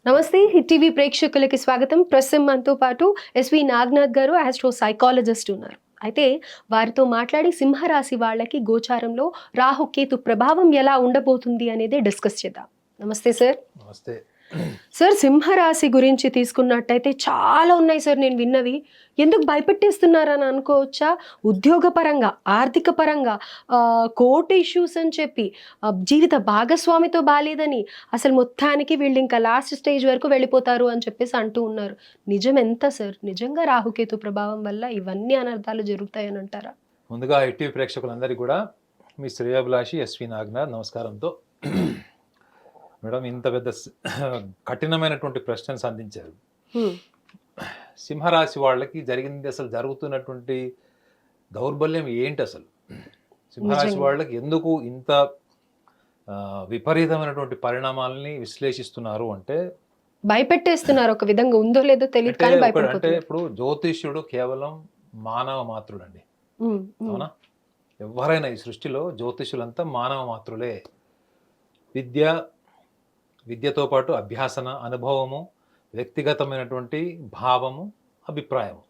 నమస్తే hit TV ప్రేక్షకులకి స్వాగతం. ప్రస్తుతం మనతో పాటు ఎస్వి నాగనాథ్ గారు ఆస్ట్రో సైకాలజిస్ట్ ఉన్నారు. అయితే వారితో మాట్లాడి సింహరాశి వాళ్ళకి గోచారంలో రాహు కేతు ప్రభావం ఎలా ఉండబోతుంది అనేది డిస్కస్ చేద్దాం. నమస్తే సార్. నమస్తే. సార్, సింహరాశి గురించి తీసుకున్నట్టయితే చాలా ఉన్నాయి సార్ నేను విన్నవి. ఎందుకు భయపెట్టేస్తున్నారని అనుకోవచ్చా? ఉద్యోగపరంగా, ఆర్థిక పరంగా, కోర్టు ఇష్యూస్ అని చెప్పి, జీవిత భాగస్వామితో బాలేదని, అసలు మొత్తానికి వీళ్ళు ఇంకా లాస్ట్ స్టేజ్ వరకు వెళ్ళిపోతారు అని చెప్పేసి అంటూ ఉన్నారు. నిజం ఎంత సార్? నిజంగా రాహుకేతు ప్రభావం వల్ల ఇవన్నీ అనర్థాలు జరుగుతాయని అంటారా? ముందుగా ఐటీ ప్రేక్షకులందరికీ కూడా మీ శ్రేయాభిలాషి ఎస్వి నాగనాథ్ నమస్కారంతో. మేడం, ఇంత పెద్ద కఠినమైనటువంటి ప్రశ్నలు సంధించారు. సింహరాశి వాళ్ళకి జరిగింది, అసలు జరుగుతున్నటువంటి దౌర్బల్యం ఏంటి? అసలు సింహరాశి వాళ్ళకి ఎందుకు ఇంత విపరీతమైనటువంటి పరిణామాలని విశ్లేషిస్తున్నారు అంటే, భయపెట్టేస్తున్నారు. ఒక విధంగా ఉందో లేదో తెలియదు కానీ అంటే భయపడిపోతున్నారు. ఇప్పుడు జ్యోతిష్యుడు కేవలం మానవ మాత్రుడండి, అవునా? ఎవరైనా ఈ సృష్టిలో జ్యోతిష్యులంతా మానవ మాత్రులే. విద్యతో పాటు అభ్యాసన, అనుభవము, వ్యక్తిగతమైనటువంటి భావము, అభిప్రాయము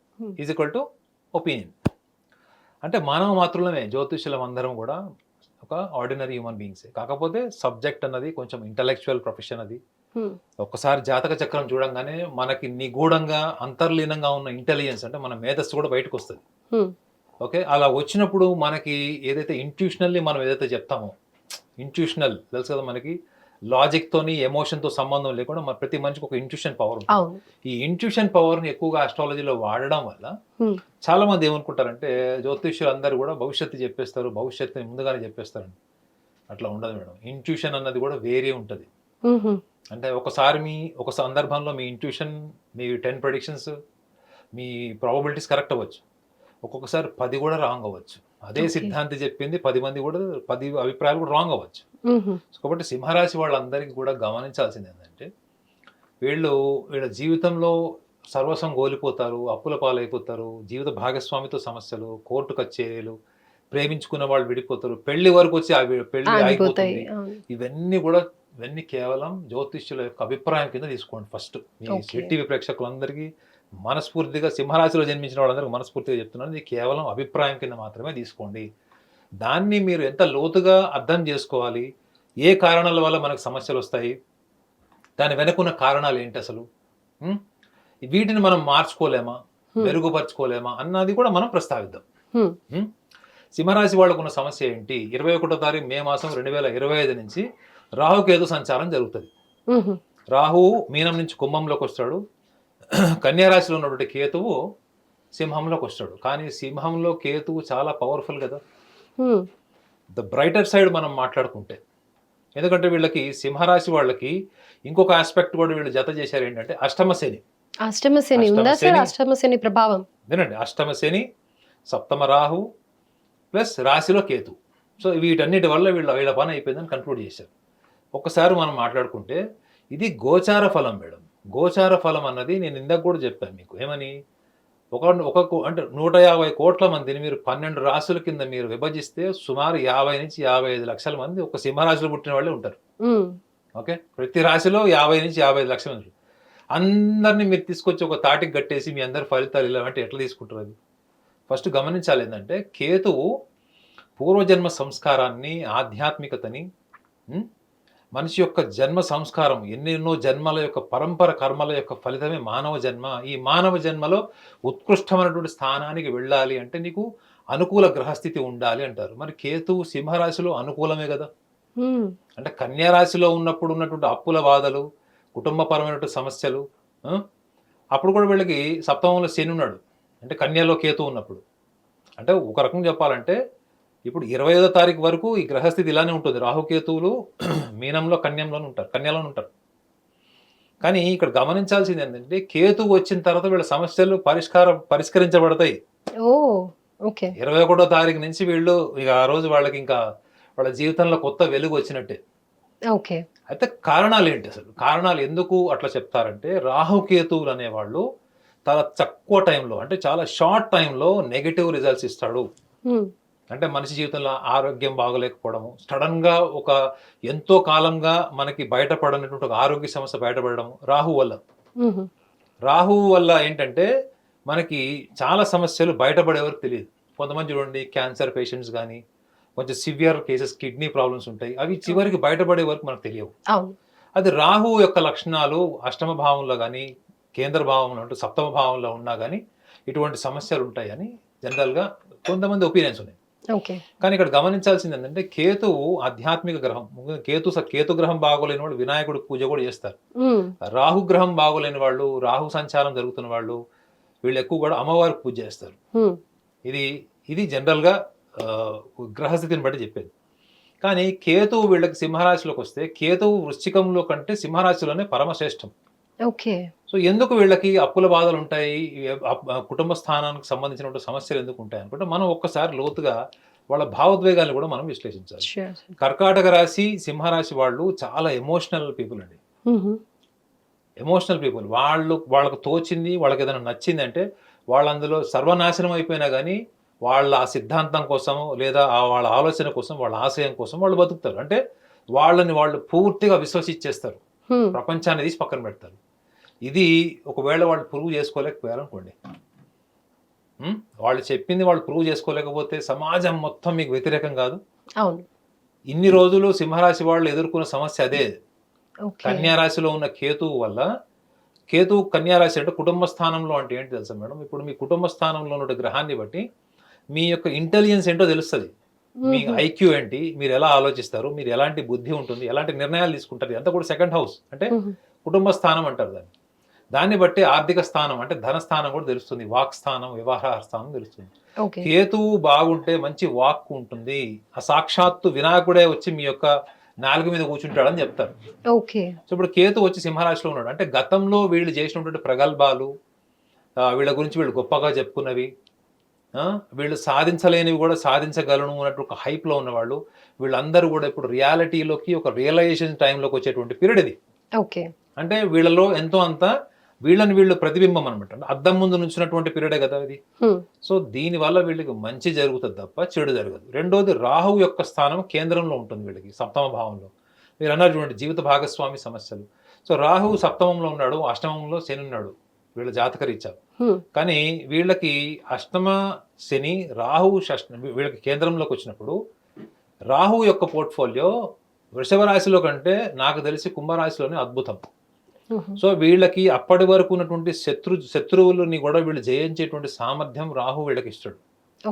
ఈజ్ ఈక్వల్ టు ఒపీనియన్. అంటే మానవ మాత్రులమే జ్యోతిష్యులం అందరం కూడా ఒక ఆర్డినరీ హ్యూమన్ బీయింగ్సే. కాకపోతే సబ్జెక్ట్ అన్నది కొంచెం ఇంటలెక్చువల్ ప్రొఫెషన్. అది ఒక్కసారి జాతక చక్రం చూడంగానే మనకి నిగూఢంగా అంతర్లీనంగా ఉన్న ఇంటెలిజెన్స్, అంటే మన మేధస్సు కూడా బయటకు వస్తుంది. ఓకే, అలా వచ్చినప్పుడు మనకి ఏదైతే ఇంట్యూషనల్లీ మనం ఏదైతే చెప్తామో, ఇంట్యూషనల్ తెలుసు కదా మనకి, లాజిక్తోని ఎమోషన్తో సంబంధం లేకుండా మన ప్రతి మనిషికి ఒక ఇంట్యూషన్ పవర్ ఉంటుంది. ఈ ఇంట్యూషన్ పవర్ని ఎక్కువగా ఆస్ట్రాలజీలో వాడడం వల్ల చాలా మంది ఏమనుకుంటారంటే జ్యోతిష్యులు అందరూ కూడా భవిష్యత్తు చెప్పేస్తారు, భవిష్యత్తుని ముందుగానే చెప్పేస్తారండి. అట్లా ఉండదు మేడం. ఇంట్యూషన్ అన్నది కూడా వేరే ఉంటుంది. అంటే ఒక సందర్భంలో మీ ఇంట్యూషన్, మీ 10 ప్రెడిక్షన్స్, మీ ప్రాబబిలిటీస్ కరెక్ట్ అవ్వచ్చు, ఒక్కొక్కసారి 10 కూడా రాంగ్ అవ్వచ్చు. అదే సిద్ధాంతి చెప్పింది 10 మంది కూడా 10 అభిప్రాయాలు కూడా రాంగ్ అవ్వచ్చు. కాబట్టి సింహరాశి వాళ్ళందరికీ కూడా గమనించాల్సింది ఏంటంటే, వీళ్ళ జీవితంలో సర్వస్వం కోల్పోతారు, అప్పుల పాలైపోతారు, జీవిత భాగస్వామితో సమస్యలు, కోర్టు కచేరీలు, ప్రేమించుకున్న వాళ్ళు విడిపోతారు, పెళ్లి వరకు వచ్చి పెళ్లి ఆగిపోతుంది. ఇవన్నీ కేవలం జ్యోతిష్యుల యొక్క అభిప్రాయం కింద తీసుకోండి. ఫస్ట్ మీ టీవీ ప్రేక్షకులందరికీ మనస్ఫూర్తిగా, సింహరాశిలో జన్మించిన వాళ్ళందరికీ మనస్ఫూర్తిగా చెప్తున్నాను, ఇది కేవలం అభిప్రాయం కింద మాత్రమే తీసుకోండి. దాన్ని మీరు ఎంత లోతుగా అర్థం చేసుకోవాలి, ఏ కారణాల వల్ల మనకు సమస్యలు వస్తాయి, దాని వెనుకున్న కారణాలు ఏంటి, అసలు వీటిని మనం మార్చుకోలేమా, మెరుగుపరచుకోలేమా అన్నది కూడా మనం ప్రస్తావిద్దాం. సింహరాశి వాళ్ళకు ఉన్న సమస్య ఏంటి? 21వ తారీఖు మే మాసం 2025 నుంచి రాహుకేతు సంచారం జరుగుతుంది. రాహు మీనం నుంచి కుంభంలోకి వస్తాడు, కన్యారాశిలో ఉన్నటువంటి కేతువు సింహంలోకి వస్తాడు. కానీ సింహంలో కేతువు చాలా పవర్ఫుల్ కదా, ద బ్రైటర్ సైడ్ మనం మాట్లాడుకుంటే. ఎందుకంటే వీళ్ళకి, సింహరాశి వాళ్ళకి ఇంకొక ఆస్పెక్ట్ కూడా వీళ్ళు జత చేశారు ఏంటంటే అష్టమ శని ప్రభావం. వినండి, అష్టమ శని, సప్తమ రాహు ప్లస్ రాశిలో కేతు. సో వీటన్నిటి వల్ల వీళ్ళ పని అయిపోయిందని కన్క్లూడ్ చేశారు. ఒక్కసారి మనం మాట్లాడుకుంటే ఇది గోచార ఫలం మేడం. గోచార ఫలం అన్నది నేను ఇందాక కూడా చెప్పాను మీకు. ఏమని, అంటే 150 కోట్ల మందిని మీరు 12 రాశుల కింద మీరు విభజిస్తే సుమారు 50 నుంచి 55 లక్షల మంది ఒక సింహరాశిలో పుట్టిన వాళ్ళే ఉంటారు. ఓకే, ప్రతి రాశిలో 50 నుంచి 55 లక్షల మంది. అందరినీ మీరు తీసుకొచ్చి ఒక తాటికి కట్టేసి మీ అందరి ఫలితాలు ఇలా అంటే ఎట్లా తీసుకుంటారు? అది ఫస్ట్ గమనించాలి. ఏంటంటే కేతువు పూర్వజన్మ సంస్కారాన్ని, ఆధ్యాత్మికతని, మనిషి యొక్క జన్మ సంస్కారం, ఎన్నెన్నో జన్మల యొక్క పరంపర కర్మల యొక్క ఫలితమే మానవ జన్మ. ఈ మానవ జన్మలో ఉత్కృష్టమైనటువంటి స్థానానికి వెళ్ళాలి అంటే నీకు అనుకూల గ్రహస్థితి ఉండాలి అంటారు. మరి కేతువు సింహరాశిలో అనుకూలమే కదా. అంటే కన్యారాశిలో ఉన్నప్పుడు ఉన్నటువంటి అప్పుల బాధలు, కుటుంబపరమైనటువంటి సమస్యలు, అప్పుడు కూడా వీళ్ళకి సప్తమంలో శని ఉన్నాడు, అంటే కన్యలో కేతు ఉన్నప్పుడు. అంటే ఒక రకం చెప్పాలంటే ఇప్పుడు 25వ తారీఖు వరకు ఈ గ్రహస్థితి ఇలానే ఉంటుంది. రాహుకేతువులు మీనంలో కన్యలోనే ఉంటారు. కానీ ఇక్కడ గమనించాల్సింది ఏంటంటే కేతువు వచ్చిన తర్వాత వీళ్ళ సమస్యలు పరిష్కరించబడతాయి. 21వ తారీఖు నుంచి వీళ్ళు ఇక ఆ రోజు వాళ్ళకి ఇంకా వాళ్ళ జీవితంలో కొత్త వెలుగు వచ్చినట్టే. అయితే కారణాలు ఏంటి? అసలు కారణాలు ఎందుకు అట్లా చెప్తారంటే, రాహుకేతువులు అనేవాళ్ళు చాలా తక్కువ టైంలో, అంటే చాలా షార్ట్ టైంలో నెగిటివ్ రిజల్ట్స్ ఇస్తాడు. అంటే మనిషి జీవితంలో ఆరోగ్యం బాగోలేకపోవడము, సడన్గా ఒక ఎంతో కాలంగా మనకి బయటపడనటువంటి ఒక ఆరోగ్య సమస్య బయటపడడం రాహు వల్ల. హుహు. రాహువు వల్ల ఏంటంటే మనకి చాలా సమస్యలు బయటపడే వరకు తెలియదు. కొంతమంది చూడండి క్యాన్సర్ పేషెంట్స్ కానీ, కొంచెం సివియర్ కేసెస్ కిడ్నీ ప్రాబ్లమ్స్ ఉంటాయి. అవి చివరికి బయటపడే వరకు మనకు తెలియవు. అవును. అది రాహువు యొక్క లక్షణాలు అష్టమ భావంలో కానీ, కేంద్ర భావంలో అంటే సప్తమ భావంలో ఉన్నా కానీ ఇటువంటి సమస్యలు ఉంటాయని జనరల్గా కొంతమంది ఒపీనియన్స్ ఉన్నాయి. ఓకే. కానీ ఇక్కడ గమనించాల్సింది ఏంటంటే కేతువు ఆధ్యాత్మిక గ్రహం. కేతు గ్రహం బాగోలేని వాళ్ళు వినాయకుడి పూజ కూడా చేస్తారు. హ్మ్. రాహు గ్రహం బాగోలేని వాళ్ళు, రాహు సంచారం జరుగుతున్న వాళ్ళు వీళ్ళు ఎక్కువ కూడా అమ్మవారికి పూజ చేస్తారు. హ్మ్. ఇది జనరల్గా గ్రహస్థితిని బట్టి చెప్పేది. కానీ కేతువు వీళ్ళకి సింహరాశిలోకి వస్తే కేతువు వృశ్చికంలో కంటే సింహరాశిలోనే పరమశ్రేష్టం. ఓకే. సో ఎందుకు వీళ్ళకి అప్పుల బాధలు ఉంటాయి, కుటుంబ స్థానానికి సంబంధించినటువంటి సమస్యలు ఎందుకు ఉంటాయి అనుకుంటే మనం ఒక్కసారి లోతుగా వాళ్ళ భావోద్వేగాలను కూడా మనం విశ్లేషించాలి. ష్యూర్. కర్కాటక రాశి, సింహరాశి వాళ్ళు చాలా ఎమోషనల్ పీపుల్ అండి. హుహు. Emotional people. వాళ్ళకు తోచింది, వాళ్ళకి ఏదైనా నచ్చింది అంటే వాళ్ళు అందులో సర్వనాశనం అయిపోయినా కానీ వాళ్ళ ఆ సిద్ధాంతం కోసం లేదా వాళ్ళ ఆలోచన కోసం, వాళ్ళ ఆశయం కోసం వాళ్ళు బతుకుతారు. అంటే వాళ్ళని వాళ్ళు పూర్తిగా విశ్వసించేస్తారు. హ్మ్. ప్రపంచాన్ని తీసి పక్కన పెడతారు. ఇది ఒకవేళ వాళ్ళు ప్రూవ్ చేసుకోలేకపోయారనుకోండి, వాళ్ళు చెప్పింది వాళ్ళు ప్రూవ్ చేసుకోలేకపోతే సమాజం మొత్తం మీకు వ్యతిరేకం కాదు. అవును. ఇన్ని రోజులు సింహరాశి వాళ్ళు ఎదుర్కొన్న సమస్య అదే. ఓకే. కన్యారాశిలో ఉన్న కేతువు వల్ల, కేతువు కన్యారాశి అంటే కుటుంబ స్థానంలో అంటే ఏంటి తెలుసా మేడం? ఇప్పుడు మీ కుటుంబ స్థానంలో ఉన్న గ్రహాన్ని బట్టి మీ యొక్క ఇంటెలిజెన్స్ ఏంటో తెలుస్తుంది. మీ హుహు. ఐక్యూ ఏంటి, మీరు ఎలా ఆలోచిస్తారు, మీరు ఎలాంటి బుద్ధి ఉంటుంది, ఎలాంటి నిర్ణయాలు తీసుకుంటారు, అంతా కూడా సెకండ్ హౌస్ అంటే హుహు. కుటుంబ స్థానం అంటారు దాన్ని. దాన్ని బట్టి ఆర్థిక స్థానం అంటే ధన స్థానం కూడా తెలుస్తుంది, వాక్ స్థానం, వ్యవహార స్థానం తెలుస్తుంది. ఓకే. కేతువు బాగుంటే మంచి వాక్ ఉంటుంది. ఆ సాక్షాత్తు వినాయకుడే వచ్చి మీ యొక్క నాలుగు మీద కూర్చుంటాడని చెప్తారు. ఓకే. సో ఇప్పుడు కేతు వచ్చి సింహరాశిలో ఉన్నాడు అంటే గతంలో వీళ్ళు చేసినటువంటి ప్రగల్భాలు, వీళ్ళ గురించి వీళ్ళు గొప్పగా చెప్పుకున్నవి, వీళ్ళు సాధించలేనివి కూడా సాధించగలను అన్నట్టు ఒక హైప్లో ఉన్నవాళ్ళు వీళ్ళందరూ కూడా ఇప్పుడు రియాలిటీలోకి ఒక రియలైజేషన్ టైంలోకి వచ్చేటువంటి పీరియడ్ ఇది. ఓకే. అంటే వీళ్ళలో ఎంతో అంత వీళ్ళని వీళ్ళు ప్రతిబింబం అనమాట. అద్దం ముందు నుంచినటువంటి పీరియడే కదా ఇది. హ్మ్. సో దీనివల్ల వీళ్ళకి మంచి జరుగుతుంది తప్ప చెడు జరగదు. రెండోది రాహువు యొక్క స్థానం కేంద్రంలో ఉంటుంది వీళ్ళకి, సప్తమ భావంలో. మీరు అన్నారు చూడండి జీవిత భాగస్వామి సమస్యలు. సో రాహువు సప్తమంలో ఉన్నాడు, అష్టమంలో శని ఉన్నాడు వీళ్ళ జాతకరీత్యా. హ్మ్. కానీ వీళ్ళకి అష్టమ శని రాహువు వీళ్ళకి కేంద్రంలోకి వచ్చినప్పుడు రాహువు యొక్క పోర్ట్ఫోలియో వృషభ రాశిలో కంటే నాకు తెలిసి కుంభరాశిలోనే అద్భుతం. హుహు. సో వీళ్ళకి అప్పటి వరకు ఉన్నటువంటి శత్రువులని కూడా వీళ్ళు జయించేటువంటి సామర్థ్యం రాహు వీళ్ళకి ఇస్తాడు.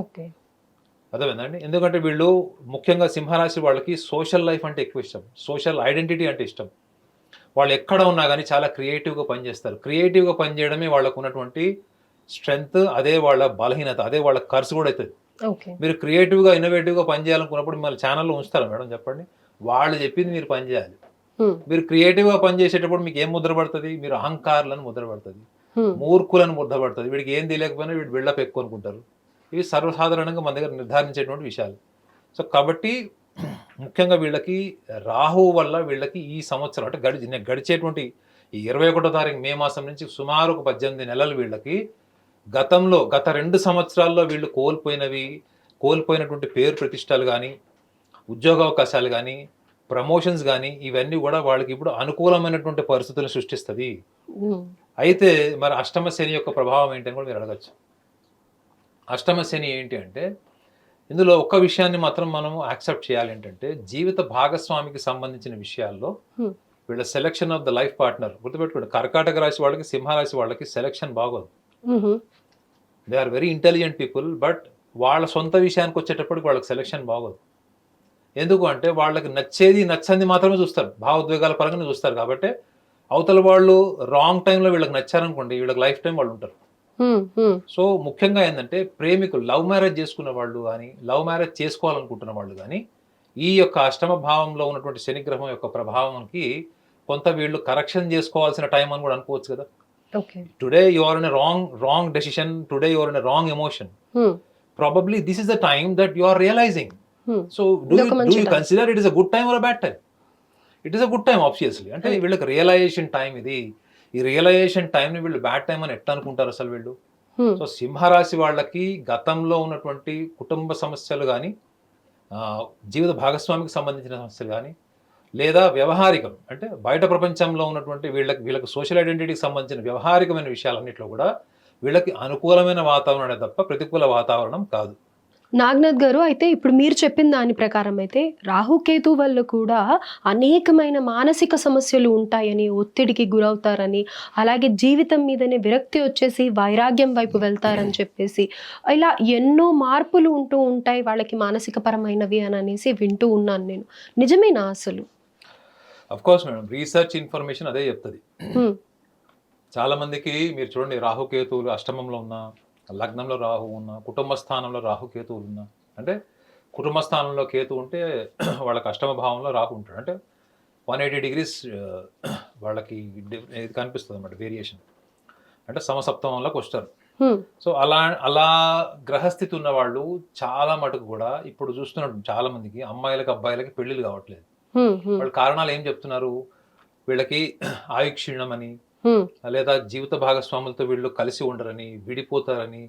ఓకే. అర్థమైందండి? ఎందుకంటే వీళ్ళు ముఖ్యంగా సింహరాశి వాళ్ళకి సోషల్ లైఫ్ అంటే ఎక్కువ ఇష్టం, సోషల్ ఐడెంటిటీ అంటే ఇష్టం. వాళ్ళు ఎక్కడ ఉన్నా కానీ చాలా క్రియేటివ్గా పనిచేస్తారు. క్రియేటివ్గా పనిచేయడమే వాళ్ళకు ఉన్నటువంటి స్ట్రెంగ్త్, అదే వాళ్ళ బలహీనత, అదే వాళ్ళ ఖర్చు కూడా అవుతుంది. ఓకే. మీరు క్రియేటివ్గా ఇన్నోవేటివ్గా పనిచేయాలనుకున్నప్పుడు మిమ్మల్ని ఛానల్లో ఉంచుతారా మేడం చెప్పండి? వాళ్ళు చెప్పింది మీరు పనిచేయాలి. హ్మ్. మీరు క్రియేటివ్గా పనిచేసేటప్పుడు మీకు ఏం ముద్ర పడుతుంది? మీరు అహంకారులను ముద్ర పడుతుంది, హ్మ్. మూర్ఖులను ముద్ర పడుతుంది. వీడికి ఏం తెలియకపోయినా వీడు బిల్డప్ ఎక్కువ అనుకుంటారు. ఇవి సర్వసాధారణంగా మన దగ్గర నిర్ధారించేటువంటి విషయాలు. సో కాబట్టి ముఖ్యంగా వీళ్ళకి రాహువు వల్ల వీళ్ళకి ఈ సంవత్సరం అంటే గడిచేటువంటి ఈ 21వ తారీఖు మే మాసం నుంచి సుమారు ఒక 18 నెలలు వీళ్ళకి గత 2 సంవత్సరాల్లో వీళ్ళు కోల్పోయినటువంటి పేరు ప్రతిష్టలు కానీ, ఉద్యోగావకాశాలు కానీ, ప్రమోషన్స్ కానీ ఇవన్నీ కూడా వాళ్ళకి ఇప్పుడు అనుకూలమైనటువంటి పరిస్థితులను సృష్టిస్తుంది. హ్మ్. అయితే మరి అష్టమ శని యొక్క ప్రభావం ఏంటని కూడా మీరు అడగచ్చు. అష్టమ శని ఏంటి అంటే ఇందులో ఒక్క విషయాన్ని మాత్రం మనము యాక్సెప్ట్ చేయాలి ఏంటంటే జీవిత భాగస్వామికి సంబంధించిన విషయాల్లో హ్మ్. వీళ్ళ selection of the life partner గుర్తుపెట్టుకోండి. కర్కాటక రాశి వాళ్ళకి, సింహరాశి వాళ్ళకి సెలెక్షన్ బాగోదు. హుహు. They are very intelligent people, but వాళ్ళ సొంత విషయానికి వచ్చేటప్పటికి వాళ్ళకి సెలెక్షన్ బాగోదు. ఎందుకు అంటే వాళ్ళకి నచ్చేది నచ్చంది మాత్రమే చూస్తారు, భావోద్వేగాల పరంగానే చూస్తారు. కాబట్టి అవతల వాళ్ళు రాంగ్ టైంలో వీళ్ళకి నచ్చారనుకోండి, వీళ్ళకి లైఫ్ టైం వాళ్ళు ఉంటారు. హ్మ్. హ్మ్. సో ముఖ్యంగా ఏంటంటే ప్రేమికులు లవ్ మ్యారేజ్ చేసుకున్న వాళ్ళు కానీ, లవ్ మ్యారేజ్ చేసుకోవాలనుకుంటున్న వాళ్ళు కానీ ఈ యొక్క అష్టమ భావంలో ఉన్నటువంటి శనిగ్రహం యొక్క ప్రభావంకి కొంత వీళ్ళు కరెక్షన్ చేసుకోవాల్సిన టైం అని కూడా అనుకోవచ్చు కదా. Okay. Today you are in wrong decision, today you are in wrong emotion, hmm. Probably this is the time that you are realising. Hmm. So ఇదొక డూ మంచి యూ time. Consider it is a good time or a bad time? It is a good time obviously. అంటే వీళ్ళకి realisation time ఇది. ఈ realisation టైంని వీళ్ళు బ్యాడ్ టైం అని ఎట్లా అనుకుంటారు అసలు వీళ్ళు? సో సింహరాశి వాళ్ళకి గతంలో ఉన్నటువంటి కుటుంబ సమస్యలు కానీ, జీవిత భాగస్వామికి సంబంధించిన సమస్యలు కానీ, లేదా వ్యవహారికం అంటే బయట ప్రపంచంలో ఉన్నటువంటి వీళ్ళకి సోషల్ ఐడెంటిటీకి సంబంధించిన వ్యవహారికమైన విషయాలన్నింటిలో కూడా వీళ్ళకి అనుకూలమైన వాతావరణమే తప్ప ప్రతికూల వాతావరణం కాదు. నాగనాథ్ గారు, అయితే ఇప్పుడు మీరు చెప్పిన దాని ప్రకారం అయితే రాహుకేతు వల్ల కూడా అనేకమైన మానసిక సమస్యలు ఉంటాయని, ఒత్తిడికి గురవుతారని, అలాగే జీవితం మీదనే విరక్తి వచ్చేసి వైరాగ్యం వైపు వెళ్తారని చెప్పేసి, ఇలా ఎన్నో మార్పులు ఉంటూ ఉంటాయి వాళ్ళకి మానసిక పరమైనవి అని అనేసి వింటూ ఉన్నాను నేను. నిజమేనా అసలు? Of course madam, research information అదే చెప్తుంది. చాలా మందికి మీరు చూడండి, రాహుకేతువులు అష్టమంలో ఉన్న, లగ్నంలో రాహు ఉన్న, కుటుంబ స్థానంలో రాహుకేతువులు ఉన్న, అంటే కుటుంబ స్థానంలో కేతు ఉంటే వాళ్ళకి అష్టమ భావంలో రాహు ఉంటాడు. అంటే 180 degrees వాళ్ళకి ఇది కనిపిస్తుంది అన్నమాట, వేరియేషన్. అంటే సమసప్తమంలోకి వస్తారు. సో అలా గ్రహస్థితి ఉన్న వాళ్ళు చాలా మటుకు కూడా ఇప్పుడు చూస్తున్నట్టు చాలా మందికి అమ్మాయిలకి అబ్బాయిలకి పెళ్లిళ్ళు కావట్లేదు. వాళ్ళ కారణాలు ఏం చెప్తున్నారు? వీళ్ళకి ఆయుక్షీణం అని, లేదా జీవిత భాగస్వాములతో వీళ్ళు కలిసి ఉండరని, విడిపోతారని,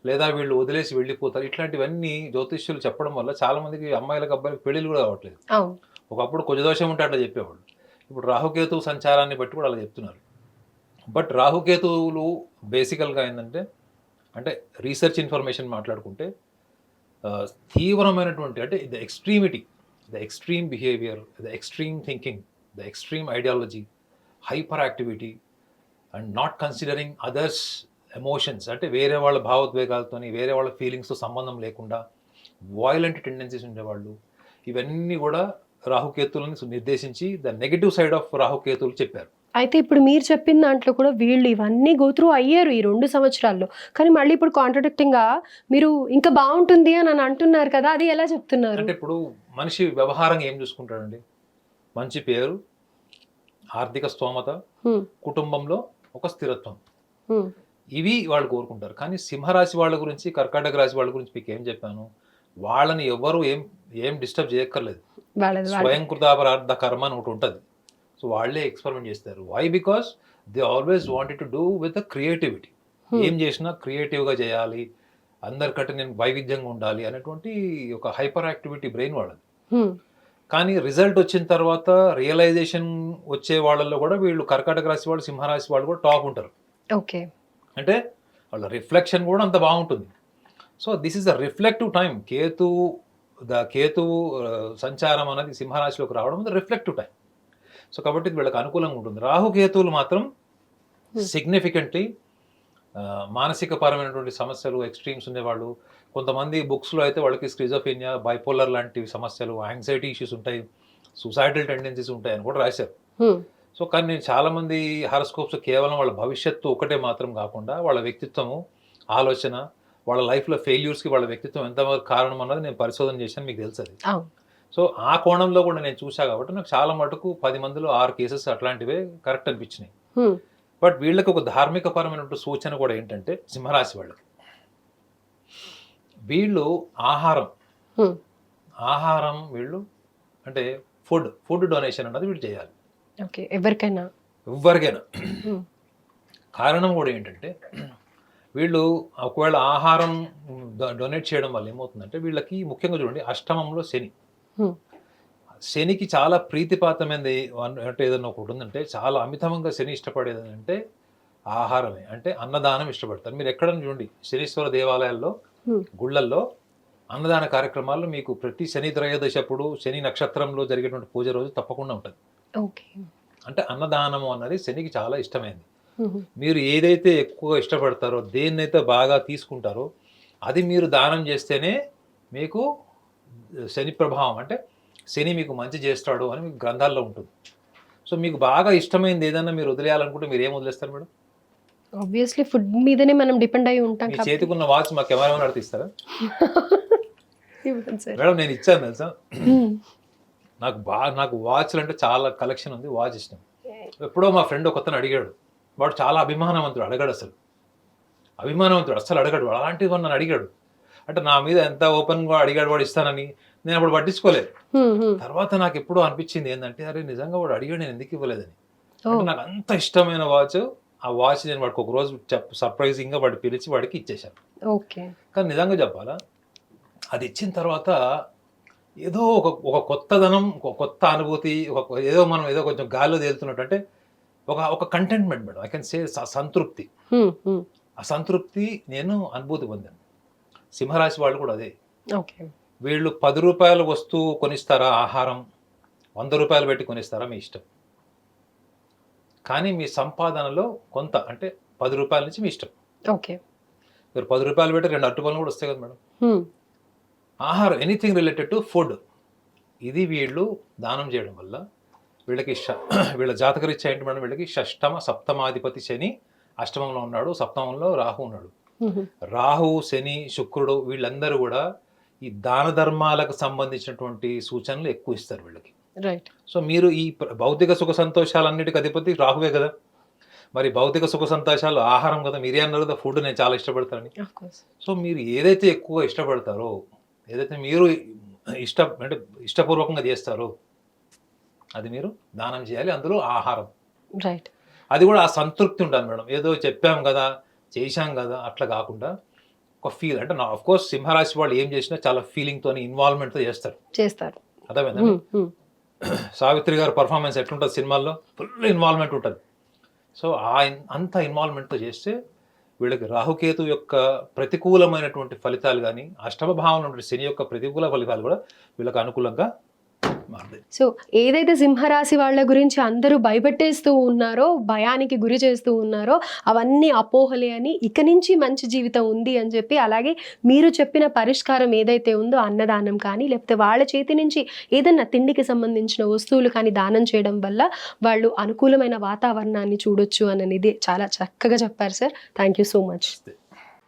లేదా వీళ్ళు వదిలేసి వెళ్ళిపోతారు, ఇట్లాంటివన్నీ జ్యోతిష్యులు చెప్పడం వల్ల చాలా మందికి అమ్మాయిలకు అబ్బాయిలకు పెళ్లిళ్ళు కూడా కావట్లేదు. ఒకప్పుడు కుజదోషం ఉంటే అట్లా చెప్పేవాళ్ళు, ఇప్పుడు రాహుకేతు సంచారాన్ని బట్టి కూడా అలా చెప్తున్నారు. బట్ రాహుకేతువులు బేసికల్గా ఏంటంటే, అంటే రీసెర్చ్ ఇన్ఫర్మేషన్ మాట్లాడుకుంటే తీవ్రమైనటువంటి, అంటే the extremity, the extreme behaviour, the extreme thinking, the extreme ideology, hyper activity and not considering others emotions, అంటే వేరే వాళ్ళ భావోద్వేగాలతోని, వేరే వాళ్ళ ఫీలింగ్స్తో సంబంధం లేకుండా వాయిలెంట్ టెండెన్సీస్ ఉండేవాళ్ళు, ఇవన్నీ కూడా రాహుకేతువులను నిర్దేశించి ద నెగటివ్ సైడ్ ఆఫ్ రాహుకేతువులు చెప్పారు. అయితే ఇప్పుడు మీరు చెప్పిన దాంట్లో కూడా వీళ్ళు ఇవన్నీ గో త్రూ అయ్యారు ఈ 2 సంవత్సరాల్లో, కానీ మళ్ళీ ఇప్పుడు కాంట్రడిక్టింగ్గా మీరు ఇంకా బాగుంటుంది అని అంటున్నారు కదా, అది ఎలా చెప్తున్నారు? అంటే ఇప్పుడు మనిషి వ్యవహారంగా ఏం చూసుకుంటాడండి? మంచి పేరు, ఆర్థిక స్తోమత, కుటుంబంలో ఒక స్థిరత్వం, ఇవి వాళ్ళు కోరుకుంటారు. కానీ సింహరాశి వాళ్ళ గురించి, కర్కాటక రాశి వాళ్ళ గురించి మీకు ఏం చెప్పాను? వాళ్ళని ఎవరు ఏం డిస్టర్బ్ చేయక్కర్లేదు. స్వయం కృతాపరార్థ కర్మ అని ఒకటి ఉంటుంది. సో వాళ్ళే ఎక్స్పెరిమెంట్ చేస్తారు. Why? Because they always wanted to do with the creativity. ఏం చేసినా క్రియేటివ్గా చేయాలి, అందరికంటే నేను వైవిధ్యంగా ఉండాలి అనేటువంటి ఒక హైపర్ యాక్టివిటీ బ్రెయిన్ వాళ్ళది. కానీ రిజల్ట్ వచ్చిన తర్వాత రియలైజేషన్ వచ్చే వాళ్ళల్లో కూడా వీళ్ళు కర్కాటక రాశి వాళ్ళు, సింహరాశి వాళ్ళు కూడా టాప్ ఉంటారు. ఓకే, అంటే వాళ్ళ రిఫ్లెక్షన్ కూడా అంత బాగుంటుంది. So this is a reflective time. కేతువు సంచారం అనేది సింహరాశిలోకి రావడం రిఫ్లెక్టివ్ టైం. సో కాబట్టి వీళ్ళకి అనుకూలంగా ఉంటుంది. రాహుకేతువులు మాత్రం సిగ్నిఫికెంట్లీ మానసిక పరమైనటువంటి సమస్యలు, ఎక్స్ట్రీమ్స్ ఉండేవాళ్ళు. కొంతమంది బుక్స్లో అయితే వాళ్ళకి స్కిజోఫ్రెనియా, బైపోలర్ లాంటి సమస్యలు, యాంగ్జైటీ ఇష్యూస్ ఉంటాయి, సూసైడల్ టెండెన్సీస్ ఉంటాయి అని కూడా రాశారు. సో కానీ నేను చాలామంది హారోస్కోప్స్ కేవలం వాళ్ళ భవిష్యత్తు ఒకటే మాత్రం కాకుండా వాళ్ళ వ్యక్తిత్వము, ఆలోచన, వాళ్ళ లైఫ్లో ఫెయిల్యూర్స్కి వాళ్ళ వ్యక్తిత్వం ఎంతవరకు కారణం అన్నది నేను పరిశోధన చేశాను, మీకు తెలుసు అది. సో ఆ కోణంలో కూడా నేను చూసా కాబట్టి నాకు చాలా మటుకు 10 మందిలో 6 కేసెస్ అట్లాంటివే కరెక్ట్ అనిపించినాయి. బట్ వీళ్ళకి ఒక ధార్మిక పరమైనటువంటి సూచన కూడా ఏంటంటే, సింహరాశి వాళ్ళకి వీళ్ళు ఆహారం వీళ్ళు అంటే ఫుడ్ డొనేషన్ అన్నది వీళ్ళు చేయాలి. ఓకే, ఎవరికైనా. కారణం కూడా ఏంటంటే, వీళ్ళు ఒకవేళ ఆహారం డొనేట్ చేయడం వల్ల ఏమవుతుందంటే, వీళ్ళకి ముఖ్యంగా చూడండి అష్టమంలో శనికి చాలా ప్రీతిపాతమైనది అంటే ఏదైనా ఒకటి ఉందంటే, చాలా అమితంగా శని ఇష్టపడేది అంటే ఆహారమే, అంటే అన్నదానం ఇష్టపడతారు. మీరు ఎక్కడైనా చూడండి శనీశ్వర దేవాలయాల్లో, గుళ్ళల్లో అన్నదాన కార్యక్రమాల్లో మీకు ప్రతి శని త్రయోదశి అప్పుడు, శని నక్షత్రంలో జరిగేటువంటి పూజ రోజు తప్పకుండా ఉంటుంది. అంటే అన్నదానము అన్నది శనికి చాలా ఇష్టమైంది. మీరు ఏదైతే ఎక్కువ ఇష్టపడతారో, దేన్నైతే బాగా తీసుకుంటారో, అది మీరు దానం చేస్తేనే మీకు శని ప్రభావం, అంటే శని మీకు మంచి చేస్తాడు అని మీకు గ్రంథాల్లో ఉంటుంది. సో మీకు బాగా ఇష్టమైంది ఏదైనా మీరు వదిలేయాలనుకుంటే మీరు ఏం వదిలేస్తారు మేడం? ఆబ్వియస్లీ ఫుడ్ మీదనే మనం డిపెండ్ అయి ఉంటాం. మీ చేతికున్న వాచ్ మా కెమెరా నడిపిస్తారా మేడం? నేను ఇచ్చాను తెలుసా, నాకు వాచ్లు అంటే చాలా కలెక్షన్ ఉంది, వాచ్ ఇష్టం. ఎప్పుడో మా ఫ్రెండ్ ఒకతను అడిగాడు, వాడు చాలా అభిమానవంతుడు, అడగాడు అసలు అడగాడు, అలాంటిది నన్ను అడిగాడు. అంటే నా మీద ఎంత ఓపెన్గా అడిగాడు వాడు ఇస్తానని, నేను అప్పుడు పట్టించుకోలేదు. తర్వాత నాకు ఎప్పుడూ అనిపించింది ఏంటంటే, అరే నిజంగా వాడు అడిగాడు, నేను ఎందుకు ఇవ్వలేదని. అంటే నాకు అంత ఇష్టమైన వాచ్ ఆ వాచ్ నేను వాడికి ఒక రోజు సర్ప్రైజింగ్గా వాడు పిలిచి వాడికి ఇచ్చేశాను. ఓకే. కానీ నిజంగా చెప్పాలా, అది ఇచ్చిన తర్వాత ఏదో ఒక కొత్తదనం, ఒక కొత్త అనుభూతి, ఏదో మనం ఏదో కొంచెం గాల్లో తేలుతున్నట్టు, అంటే ఒక contentment madam, I can say సంతృప్తి. ఆ సంతృప్తి నేను అనుభూతి పొందాను. సింహరాశి వాళ్ళు కూడా అదే. ఓకే. వీళ్ళు 10 రూపాయల వస్తువు కొనిస్తారా, ఆహారం 100 రూపాయలు పెట్టి కొనిస్తారా, మీ ఇష్టం. కానీ మీ సంపాదనలో కొంత, అంటే 10 రూపాయల నుంచి మీ ఇష్టం. ఓకే. మీరు 10 రూపాయలు పెట్టి 2 అరటిపళ్ళు కూడా వస్తాయి కదా మేడం. ఆహారం, ఎనీథింగ్ రిలేటెడ్ టు ఫుడ్, ఇది వీళ్ళు దానం చేయడం వల్ల వీళ్ళకి వీళ్ళ జాతకరీత్యా ఏంటి మేడం, వీళ్ళకి సప్తమాధిపతి శని అష్టమంలో ఉన్నాడు, సప్తమంలో రాహు ఉన్నాడు. రాహు, శని, శుక్రుడు వీళ్ళందరూ కూడా ఈ దాన ధర్మాలకు సంబంధించినటువంటి సూచనలు ఎక్కువ ఇస్తారు వీళ్ళకి. రైట్. సో మీరు ఈ భౌతిక సుఖ సంతోషాలన్నిటికీ అధిపతి రాహువే కదా. మరి భౌతిక సుఖ సంతోషాలు ఆహారం కదా, మీరే అన్నారు కదా ఫుడ్ నేను చాలా ఇష్టపడతానని. సో మీరు ఏదైతే ఎక్కువగా ఇష్టపడతారో, ఏదైతే మీరు అంటే ఇష్టపూర్వకంగా చేస్తారో, అది మీరు దానం చేయాలి. అందులో ఆహారం. రైట్. అది కూడా ఆ సంతృప్తి ఉండాలి మేడం. ఏదో చెప్పాం కదా, చేశాం కదా, అట్లా కాకుండా ఒక ఫీల్. అంటే ఆఫ్ కోర్స్ సింహరాశి వాళ్ళు ఏం చేసినా చాలా ఫీలింగ్తో, ఇన్వాల్వ్మెంట్తో చేస్తారు. అర్థమైందా? సావిత్రి గారు పర్ఫార్మెన్స్ ఎట్లుంటుంది సినిమాల్లో, ఫుల్ ఇన్వాల్వ్మెంట్ ఉంటుంది. సో అంత ఇన్వాల్వ్మెంట్తో చేస్తే వీళ్ళకి రాహుకేతు యొక్క ప్రతికూలమైనటువంటి ఫలితాలు కానీ, అష్టమ భావంలో ఉన్న శని యొక్క ప్రతికూల ఫలితాలు కూడా వీళ్ళకి అనుకూలంగా మారుతాయి. సో ఏదైతే సింహరాశి వాళ్ళ గురించి అందరూ భయపెట్టేస్తూ ఉన్నారో, భయానికి గురి చేస్తూ ఉన్నారో, అవన్నీ అపోహలే అని, ఇక నుంచి మంచి జీవితం ఉంది అని చెప్పి, అలాగే మీరు చెప్పిన పరిష్కారం ఏదైతే ఉందో, అన్నదానం కానీ, లేకపోతే వాళ్ళ చేతి నుంచి ఏదన్నా తిండికి సంబంధించిన వస్తువులు కానీ దానం చేయడం వల్ల వాళ్ళు అనుకూలమైన వాతావరణాన్ని చూడొచ్చు అనేది చాలా చక్కగా చెప్పారు sir. Thank you so much.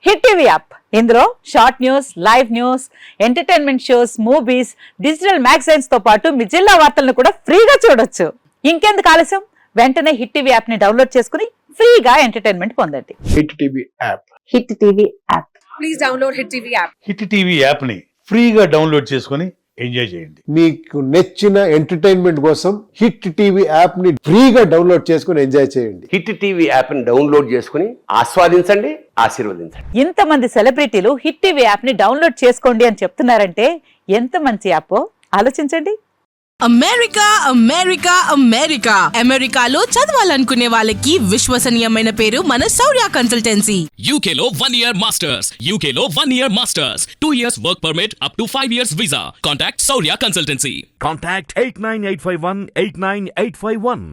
Hit TV app, ఇందులో short news, live news, entertainment shows, movies, digital magazines తో పాటు మీ జిల్లా వార్తలను కూడా ఫ్రీగా చూడొచ్చు. ఇంకెందుకు ఆలస్యం, వెంటనే హిట్ టీవీ యాప్ ని డౌన్లోడ్ చేసుకుని ఫ్రీగా ఎంటర్టైన్మెంట్ పొందండి. Hit TV app. Hit TV app. Please download hit TV app. Hit TV app ని ఫ్రీగా డౌన్లోడ్ చేసుకొని ఎంజాయ్ చేయండి. మీకు నచ్చిన ఎంటర్టైన్మెంట్ కోసం హిట్ టీవీ యాప్ ని ఫ్రీగా డౌన్లోడ్ చేసుకొని ఎంజాయ్ చేయండి. హిట్ టీవీ యాప్ ని డౌన్లోడ్ చేసుకుని ఆస్వాదించండి, ఆశీర్వదించండి. ఇంతమంది సెలబ్రిటీలు హిట్ టీవీ యాప్ ని డౌన్లోడ్ చేసుకోండి అని చెప్తున్నారంటే ఎంత మంచి యాప్ ఆలోచించండి. అమెరికా అమెరికా అమెరికా అమెరికాలో చదవాలనుకునే వాళ్ళకి విశ్వసనీయమైన పేరు మన శౌర్య కన్సల్టెన్సీ. UK లో 1 year masters, UK లో 1 year masters, 2 years work permit up to 5 years visa. Contact Saurya Consultancy. Contact 89851 89851.